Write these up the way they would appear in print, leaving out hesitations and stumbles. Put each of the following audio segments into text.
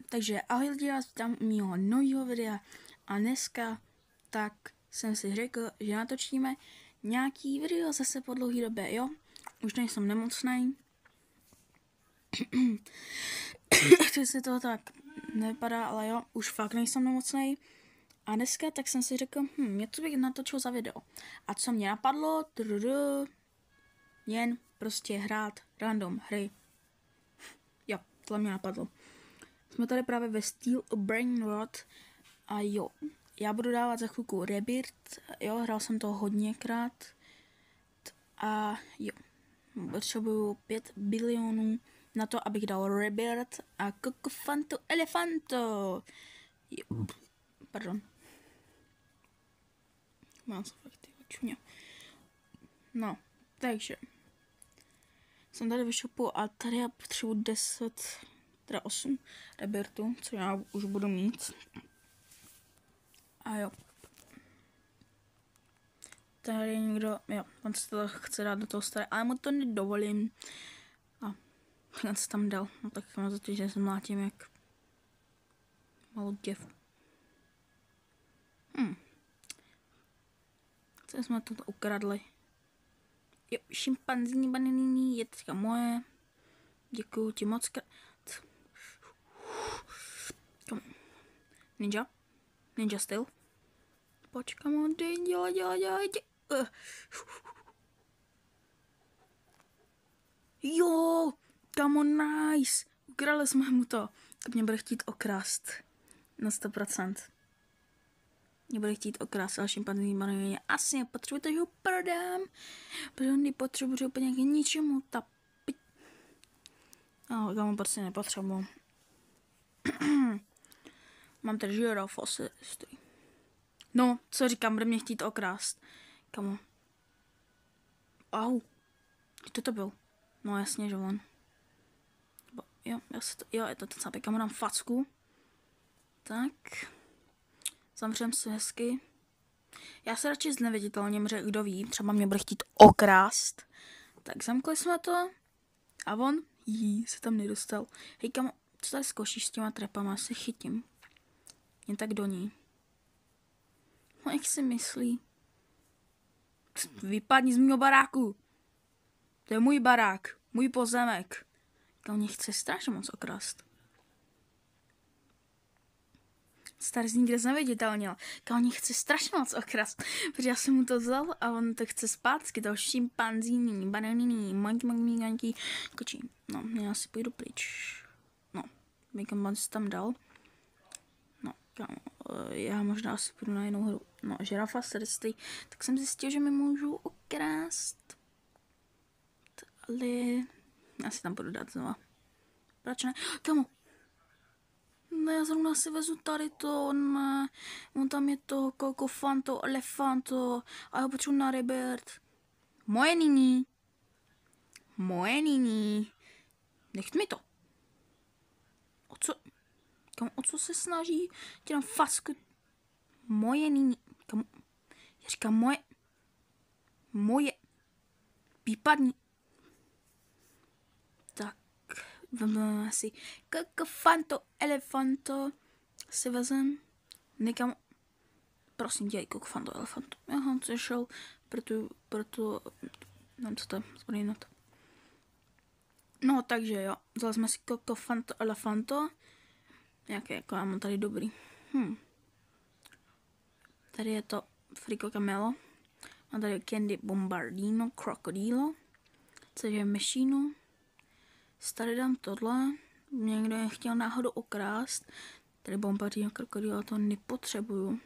Takže ahoj lidi, já vítám u mýho nového videa a dneska tak jsem si řekl, že natočíme nějaký video zase po dlouhé době, jo? Už nejsem nemocnej. Chci si to tak nevypadá, ale jo, už fakt nejsem nemocnej. A dneska tak jsem si řekl, něco bych natočil za video. A co mě napadlo? Jen prostě hrát random hry. Jo, tohle mě napadlo. Jsme tady právě ve Steel Brainrot a jo, já budu dávat za chvilku Rebirth, jo, hrál jsem to hodněkrát a jo, potřebuju 5 bilionů na to, abych dal Rebirth a Cocofanto Elefanto. Jo, pardon. Mám se fakt ty očuně. No, takže jsem tady ve shopu a tady já potřebuji 8 Rebirthů, co já už budu mít. A jo. Tady někdo, jo, on se to chce dát do toho staré, ale mu to nedovolím. A on se tam dal, no tak mám za to, že se mlátím jak malou děv. Co jsme to ukradli? Jo, šimpanzíní baniny je teďka moje. Děkuju ti moc krát. Ninja styl. Počkám, dělej. Jo, kamo, nice. Ukradli jsme mu to. Tak mě bude chtít okrást. Na 100%. Mě bude chtít okrást, ale šimpanzí banany asi nepotřebuje, takže ho prodám. Protože on nepotřebuje úplně k ničemu. Ta piť. No, kamo, prostě nepotřebuji. Mám tady žirafa se stojí. No, co říkám, bude mě chtít okrást. Kamo. Au. Kdo to byl? No jasně, že on. Jo, je to ten sápek. Kamo, dám facku. Tak. Zamřem se hezky. Já se radši zneviditelním, že kdo ví, třeba mě bude chtít okrást. Tak zamkli jsme to. A on se tam nedostal. Hej, kamo, co tady zkoušíš s těma trepama? Se chytím. Jen tak do ní. No, jak si myslí? Vypadni z mýho baráku. To je můj barák. Můj pozemek. To mě chce strašně moc okrást. Starý z nikde neviditelnil. On mě chce strašně moc okrást. Protože já jsem mu to vzal a on to chce zpátky. To šimpanzíní, bananiny, manky, kočí. No, já si půjdu pryč. No, někam se tam dal. No, já možná asi půjdu na jinou hru. No, žirafa srdství. Tak jsem zjistil, že mi můžu okrást. Ale já si tam budu dát znova. Proč ne? Kamo. No, já zrovna si vezu tady to, ne. On tam je to Cocofanto Elefanto. A já potřebuji na Rebirth. Moje nyní. Nech mi to. O co se snaží? Ti dám facku. Moje nyní. Kam? Já říkám moje. Vypadni. Tak. Vezmeme si Cocofanto Elefanto. Si vezem. Někam. Prosím, dělej Cocofanto Elefanto. Aha, co šel. Proto. Nevím, co to je. Zbrojím na to. No, takže jo. Vzali jsme si Cocofanto Elefanto. Nějaké, jako já mám tady dobrý. Tady je to Frico Camelo. A tady je Candy Bombardino Crocodilo. Což je mešínu. Tady dám tohle. Někdo je chtěl náhodou okrást. Tady Bombardino Crocodilo, to nepotřebuju.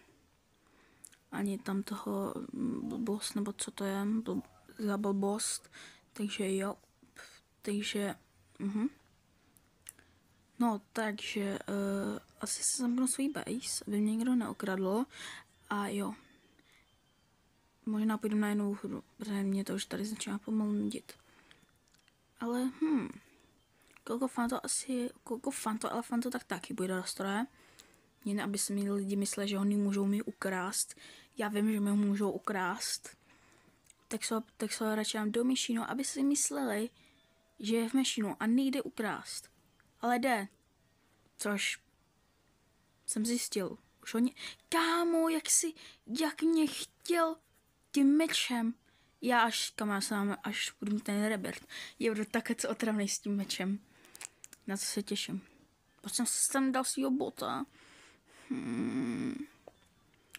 Ani tam toho blbost, nebo co to je. Za blbost. Takže jo. Takže. No, takže asi se zamknu svůj base, aby mě někdo neokradl. A jo. Možná půjdu na jinou hru, protože mě to už tady začíná pomalu nudit. Ale Cocofanto Elefanto tak taky půjde do stroje. Jen aby se mi lidi mysleli, že oni můžou mi ukrást. Já vím, že mi ho můžou ukrást. Tak se radši dám do mešínu, aby si mysleli, že je v mešínu a nejde ukrást. Ale jde. Což jsem zjistil. Už hodně. Kámo, jak mě chtěl tím mečem. Já až budu mít ten Rebirth. Je budu také co otravnej s tím mečem. Na co se těším. Proč jsem si tam dal svýho bota?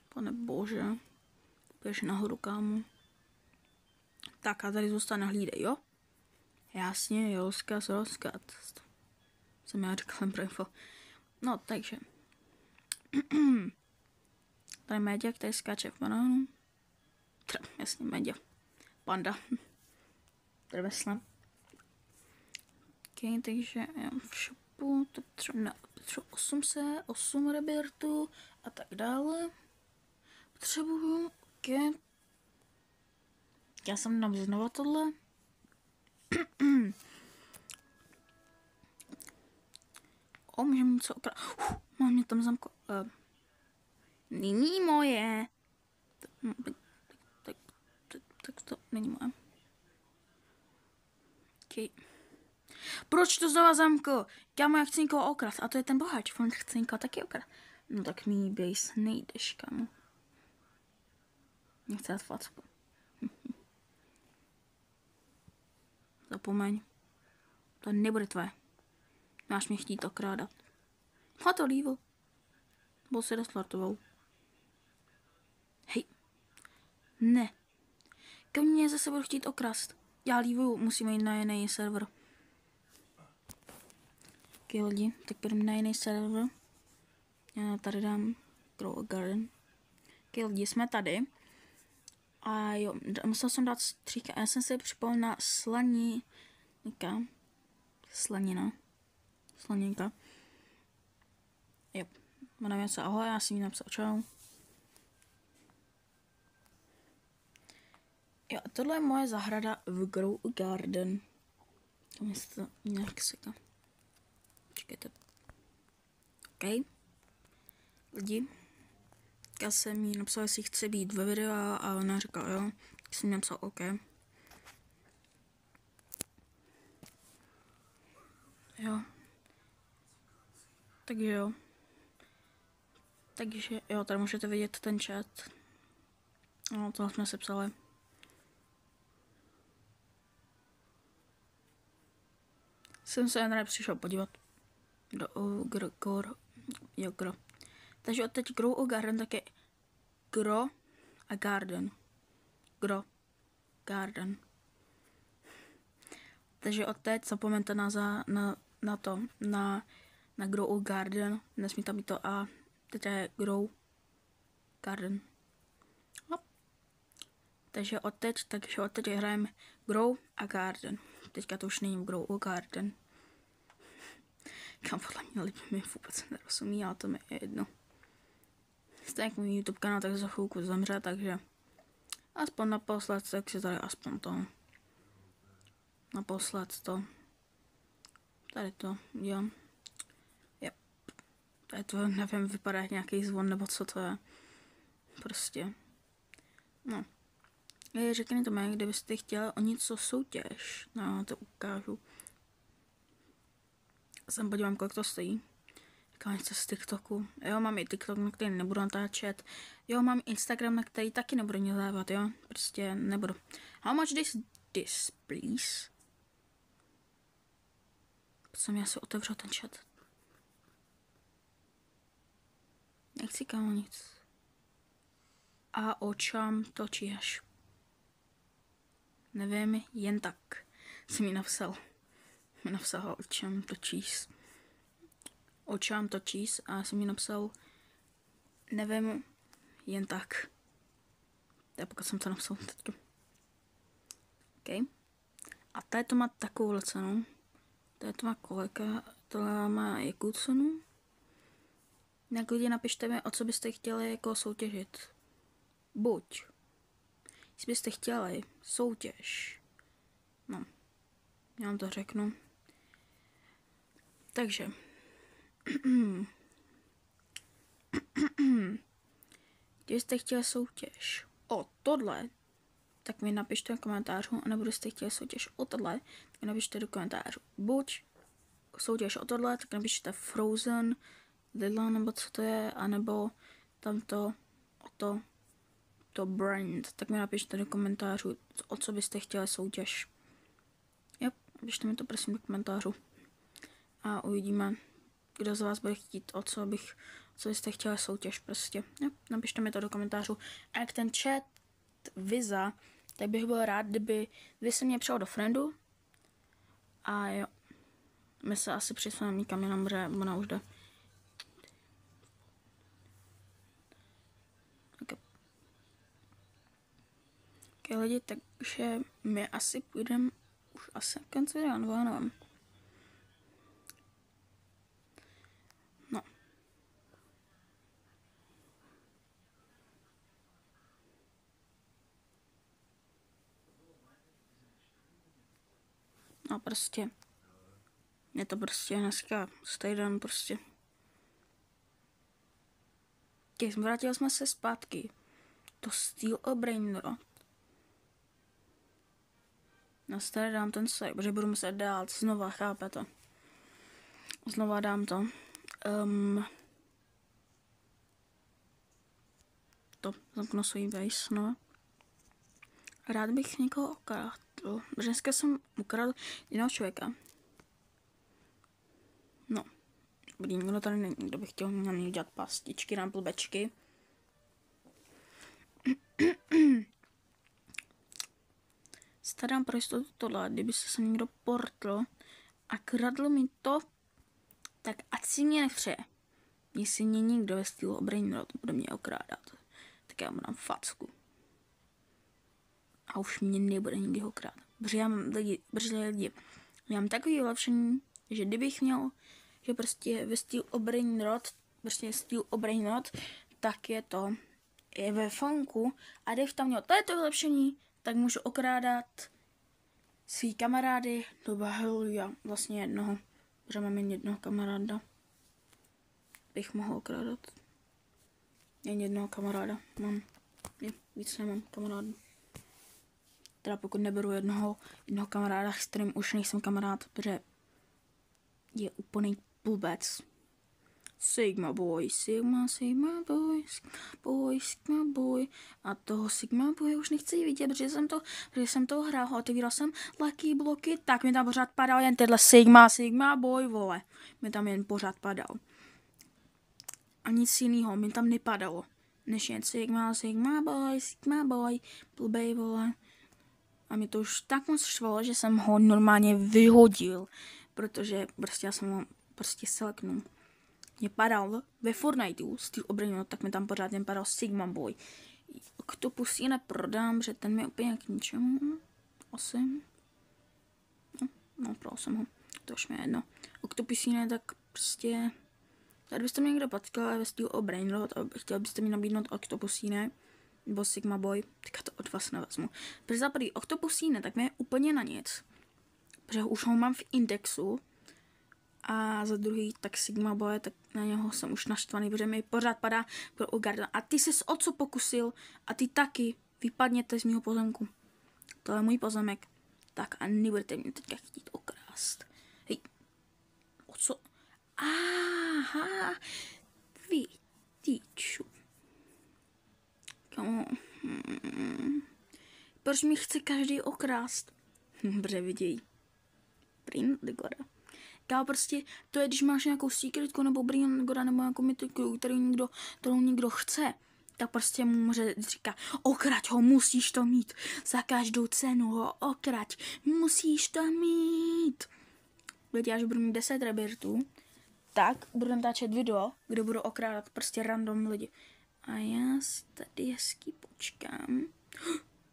Pane bože. Běž nahoru, kámo. Tak a tady zůstane hlídej, jo? Jasně, jo, rozkaz. Jsem já říkal pro info. No, takže. Tady Méďa, který skáče v banánu. Jasně, Méďa. Panda. Tady vesle. Ok, takže já v shopu, to potřebuji 8 Rebirthů a tak dále. Potřebuju, ok. Já jsem dám znovu tohle. Můžeme něco opravdu. Mám mě tam zamko. Není moje. Tak to není moje. Okay. Proč to znova zamko? Kámo, já chci někoho okrat. A to je ten boháč. On chce někoho taky okrat. No tak mi base nejdeš, kámo. Nechci dát facku. Zapomeň. To nebude tvoje. Máš mě chtít okrádat. A to lívo. Byl se restartoval. Hej. Ne. Ke mně zase budu chtít okrást. Já lívu, musíme jít na jiný server. Ok, lidi, tak půjdeme na jiný server. Já tady dám Grow a Garden. Ok, lidi, jsme tady. A jo, musel jsem dát stříka. Já jsem si připomněl na slaninka. Jo, ona něco ahoj, já si mi napsal čau. Jo, a tohle je moje zahrada v Grow Garden. To mi se to nějak seka. Čekajte. OK. Lidi. Já jsem jí napsal, jestli chce být ve videu a ona říkala jo. Tak jsem jí napsal OK. Jo. Takže jo. Takže jo, tady můžete vidět ten chat. No, tohle jsme se psali. Jsem se jen přišel podívat do Gro. Takže od teď Grow a Garden tak je Grow a Garden. Grow Garden. Takže od teď zapomeňte na Grow a Garden. Nesmí tam být to A. Teď je Grow Garden. No. Takže od teď hrajeme Grow a Garden. Teďka to už není Grow a Garden. Kam podle mě lidi mi vůbec nerozumí, ale to mi je jedno. Stejně jak můj YouTube kanál, tak za chvilku zemře, takže aspoň naposled, tak si tady aspoň to. Naposled to. Tady to, jo. Tady to, nevím, vypadá jak nějaký zvon, nebo co to je. Prostě. No. Řekněte mi, kdybyste chtěli o něco soutěž. No, to ukážu. Jsem podívám, kolik to stojí. Říkám něco z TikToku. Jo, mám i TikTok, na který nebudu natáčet. Jo, mám Instagram, na který taky nebudu nic dávat, jo. Prostě nebudu. How much this, please? Jsem já si otevřel ten chat. Nechci kámo nic. A o čem točíš? Nevím, jen tak. Jsem mi napsal. O čem točíš. O čem točíš a jsem mi napsal. Nevím, jen tak. To je pokud jsem to napsal teďka. OK. A tady to má takovou cenu. Tady to má kolika. Tohle má jakou cenu? Jak lidi napište mi, o co byste chtěli jako soutěžit. Buď. Jestli byste chtěli soutěž. No. Já vám to řeknu. Takže. Kdybyste chtěli soutěž o tohle, tak mi napište do komentářů, a nebo kdybyste chtěli soutěž o tohle, tak mi napište do komentářů. Buď soutěž o tohle, tak napište Frozen, Lidla, nebo co to je, anebo tamto, to brand, tak mi napište do komentářů, o co byste chtěli soutěž. Jo, napište mi to prosím do komentářů. A uvidíme, kdo z vás bude chtít, co byste chtěli soutěž prostě. Jo, napište mi to do komentářů. A jak ten chat Viza, tak bych byl rád, kdyby vy se mě přijal do friendu. A jo, my se asi přesuneme někam jinam, že ona už jde. Okay, lidi, takže my asi půjdeme už asi konci videa, nebo já nevím. No. No prostě. Je to prostě dneska stejden prostě. Když vrátili jsme se zpátky do Steel a Brainrot. Já si tady dám ten save, protože budu muset dát znova, chápete? Znova dám to. To zamknu svůj base, no. Rád bych někoho okradl. Dneska jsem ukradl jiného člověka. No. Dobrý, nikdo tady není, kdo by chtěl na mě dělat pastičky na blbečky. Starám pro jistotu tohle, kdyby se někdo portl a kradl mi to, tak ať si mě nepřeje. Jestli mě někdo ve stylu Brainrot bude mě okrádat, tak já mu dám facku. A už mě nebude nikdy okrádat. Protože já mám lidi, já mám takový vylepšení, že kdybych měl, že prostě ve stylu Brainrot, tak je to je ve funku a kdybych tam měl toto vylepšení, tak můžu okrádat svý kamarády do Baheluja, vlastně jednoho, protože mám jen jednoho kamaráda, bych mohl okrádat. Jen jednoho kamaráda mám, víc nemám kamarádů. Teda pokud neberu jednoho kamaráda, s kterým už nejsem kamarád, protože je úplný blbec. Sigma boy. A toho Sigma boy už nechci vidět, protože jsem to hrál, otevíral jsem lucky bloky, tak mi tam pořád padal jen tenhle Sigma boy, vole. Mi tam jen pořád padal. A nic jiného mi tam nepadalo, než jen Sigma boy, blbej, vole. A mi to už tak moc štvalo, že jsem ho normálně vyhodil, protože prostě já jsem ho prostě seleknul. Mě padal ve Fortniteu z těch obraňů, tak mi tam pořád jen padal Sigma Boy. Octopus ji neprodám, že ten mi úplně k ničemu. 8. No, prodal jsem ho. To už mi je jedno. Octopus ji ne, tak prostě... Tady byste mě někdo potkal ve stylu Brainrot a chtěl byste mi nabídnout Octopus ji ne, nebo Sigma Boy, tak já to od vás nevezmu. Protože za prvý Octopus ji ne, tak mi je úplně na nic. Protože už ho mám v indexu. A za druhý, tak Sigma Boy, tak na něho jsem už naštvaný, protože mi pořád padá pro Ogarden. A ty ses o co pokusil a ty taky vypadněte z mýho pozemku. To je můj pozemek. Tak a nebudete mě teďka chtít okrást. Hej. O co? Aha. Vidíču. Proč mi chce každý okrást? Dobře vidějí. Brain Goda. Kámo, prostě to je, když máš nějakou secretku nebo Brain Goda nebo nějakou mytiku, kterou někdo chce, tak prostě mu říká, okrať ho, musíš to mít, za každou cenu ho okrať, musíš to mít. Lidi, až budu mít 10 rebirtů, tak budu natáčet video, kde budu okrádat prostě random lidi. A já si tady hezky počkám.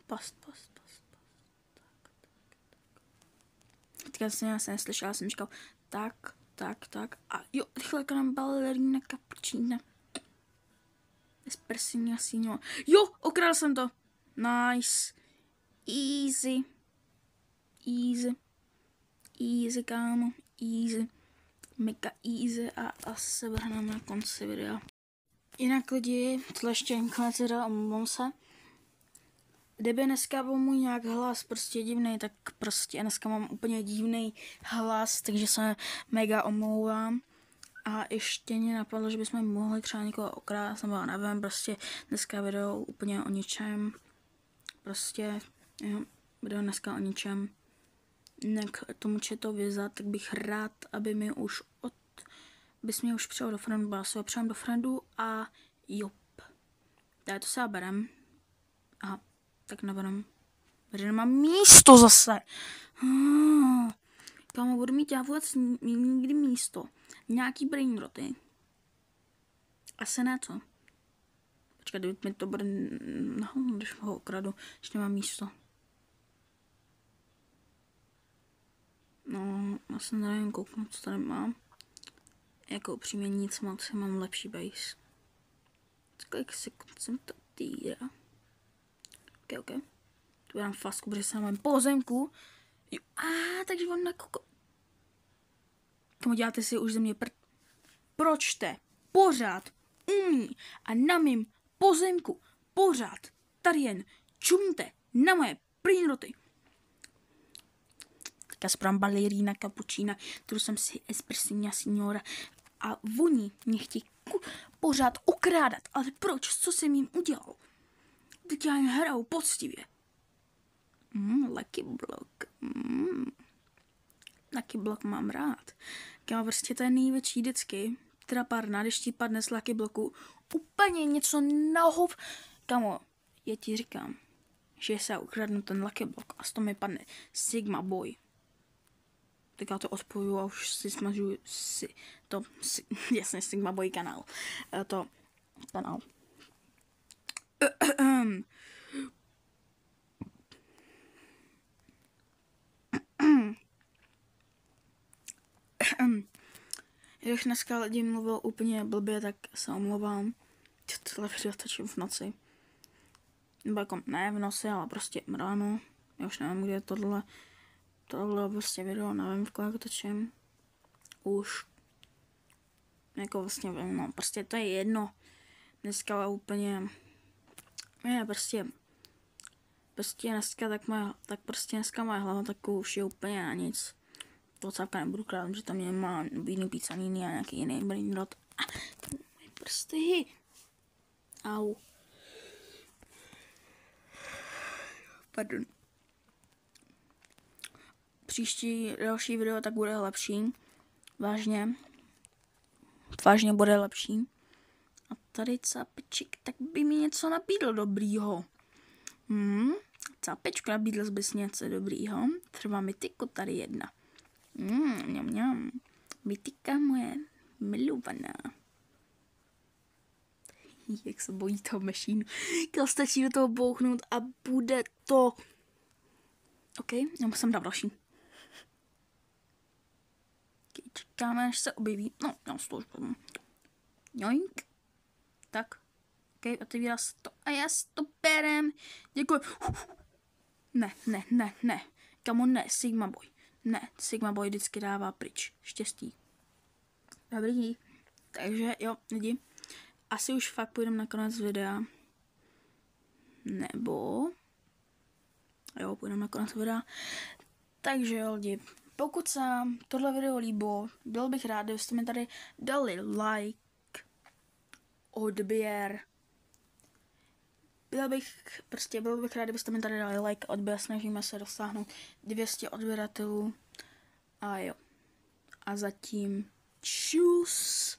Past. Teďka jsem neslyšela, já jsem říkal, tak. A jo, rychle nám balerína kapučína. Espressinha signor. Jo, okrál jsem to. Nice. Easy, kámo. Easy. Mega easy a se vrhneme na konci videa. Jinak lidi, tohle ještě konec videa, omlouvám se. kdyby dneska byl můj nějak hlas prostě divný, tak prostě dneska mám úplně divný hlas, takže se mega omlouvám. A ještě mě napadlo, že bychom mohli třeba někoho okrást, nebo nevím, prostě dneska video úplně o ničem. Prostě, jo, video dneska o ničem. Jinak tomu to vyzat, tak bych rád, aby mi už bys mě už přijel do friendu, bo já se ho přijel do friendu a jop. Tady to se berem. Aha, tak neberem. Protože nemám místo zase. Kámo, budu mít já vůbec nikdy místo. Nějaký brainroty. Asi ne, co? Počkej, kdyby mi to bude... No, když ho okradu, když nemám místo. No, asi nevím kouknout, co tady mám. Jako upřímně nic moc, mám lepší base. Kolik sekund jsem to týra. Ok. Tu dám fasku, protože jsem na mém pozemku. Jo, takže on na koko... Komu děláte si už ze mě Proč te pořád umí a na mým pozemku pořád tady jen čumte na moje brainroty. Tak já správám balerína cappuccina, kterou jsem si espressina signora a oni mě chtějí pořád okrádat. Ale proč? Co jsem jim udělal? Teď já jim hraju poctivě. Lucky Block. Lucky Block mám rád. Kámo, prostě to je největší vždycky. Teda párna, když ti padne z Lucky Blocku úplně něco na hov. Kámo, já ti říkám, že se ukradnu ten Lucky Block a z toho mi padne Sigma Boy. Tak já to odpojuju a už si smažu jasně, Sigma Boy kanál. To kanál. Když dneska lidi mluvil úplně blbě, tak se omlouvám. Tohle video točím v noci. Nebo jako ne v noci, ale prostě ráno. Já už nevím, kde je tohle prostě video, nevím, v kolik točím. Už. Jako vlastně vím, no, prostě to je jedno. Dneska úplně, prostě dneska dneska moje hlava takovou už je úplně na nic. To cápka nebudu krát, že tam je má jiný pícaniny a nějaký jiný brainrot. Moje prsty. Au. Pardon. Další video tak bude lepší. Vážně bude lepší. A tady cápeček, tak by mi něco nabídl dobrýho. Cápečku nabídl bys něco dobrýho. Třeba mytiku tady jedna. Mňam. Mytika moje milovaná. Jak se bojí toho mešínu. Když stačí do toho bouchnout a bude to. OK, já musím dát další. Čekáme, až se objeví. No, já to už budu. Joink. Tak. OK, otevírá se to. A já s to perem. Děkuji. Ne. Kamo, ne, Sigma Boy. Ne, Sigma Boy vždycky dává pryč. Štěstí. Dobrý. Takže jo, lidi. Asi už fakt půjdeme na konec videa. Nebo... Jo, půjdeme na konec videa. Takže jo, lidi. Pokud se vám tohle video líbilo, byl bych rád, kdybyste mi tady dali like, odběr. Byl bych rád, kdybyste mi tady dali like, odběr. Snažíme se dosáhnout 200 odběratelů. A jo. A zatím čus.